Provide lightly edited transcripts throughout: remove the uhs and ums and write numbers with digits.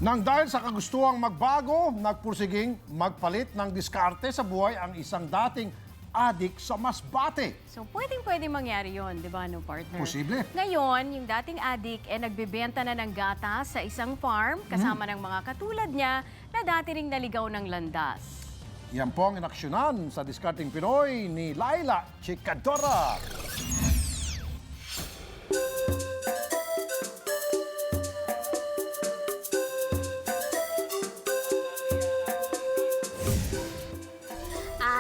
Nang dahil sa kagustuhang magbago, nagpursiging magpalit ng diskarte sa buhay ang isang dating adik sa Masbate. So, pwedeng mangyari yon, di ba, no, partner? Posible. Ngayon, yung dating adik nagbebenta na ng gatas sa isang farm kasama ng mga katulad niya na dati ring naligaw ng landas. Yan po ang inaksyonan sa Diskarting Pinoy ni Laila Chikadora.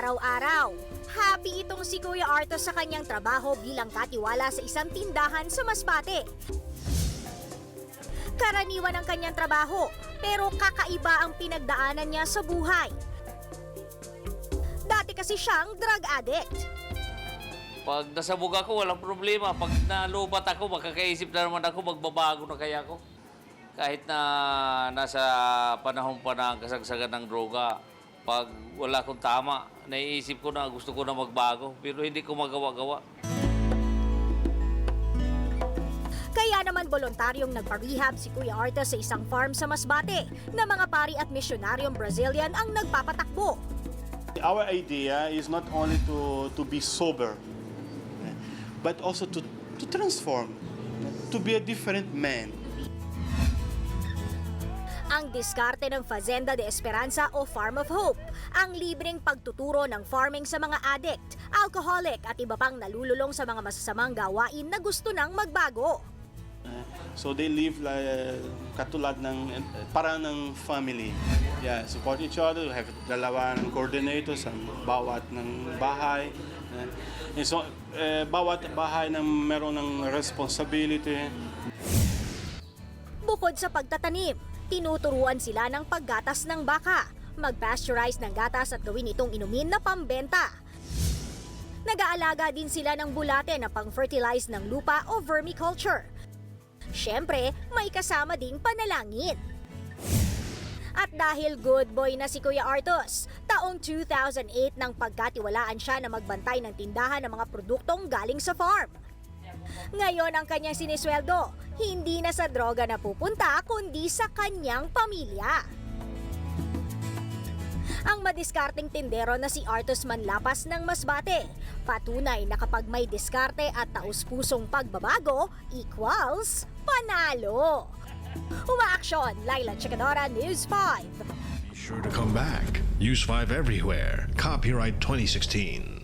Araw-araw, happy itong si Kuya Arto sa kanyang trabaho bilang katiwala sa isang tindahan sa Masbate. Karaniwan ang kanyang trabaho, pero kakaiba ang pinagdaanan niya sa buhay. Dati kasi siyang drug addict. Pag nasabog ako, walang problema. Pag nalubat ako, makakaisip na naman ako, magbabago na kaya ako. Kahit na nasa panahon pa ng kasagsagan ng droga, pag wala akong tama, naiisip ko na gusto ko na magbago, pero hindi ko magawa-gawa. Kaya naman voluntaryong nagpa-rehab si Kuya Arto sa isang farm sa Masbate na mga pari at misyonaryong Brazilian ang nagpapatakbo. Our idea is not only to be sober, but also to transform, to be a different man. Ang diskarte ng Fazenda de Esperanza o Farm of Hope, ang libreng pagtuturo ng farming sa mga addict, alcoholic at iba pang nalululong sa mga masasamang gawain na gusto nang magbago. So they live like katulad ng parang ng family. Yeah, support each other. We have dalawa ng coordinators sa bawat ng bahay. And so bawat bahay ng meron ng responsibility. Bukod sa pagtatanim, tinuturuan sila ng paggatas ng baka, mag-pasteurize ng gatas at gawin itong inumin na pambenta. Nag-aalaga din sila ng bulate na pang-fertilize ng lupa o vermiculture. Siyempre, may kasama ding panalangin. At dahil good boy na si Kuya Artos, taong 2008 nang pagkatiwalaan siya na magbantay ng tindahan ng mga produktong galing sa farm. Ngayon ang kanyang sinisweldo, hindi na sa droga na pupunta kundi sa kanyang pamilya. Ang madiskarteng tindero na si Artos Manlapas ng Masbate, patunay na kapag may diskarte at taus-pusong pagbabago equals panalo. Umaaksyon, Laila Chikadora, News 5. Be sure to come back. Use 5 everywhere. Copyright 2016.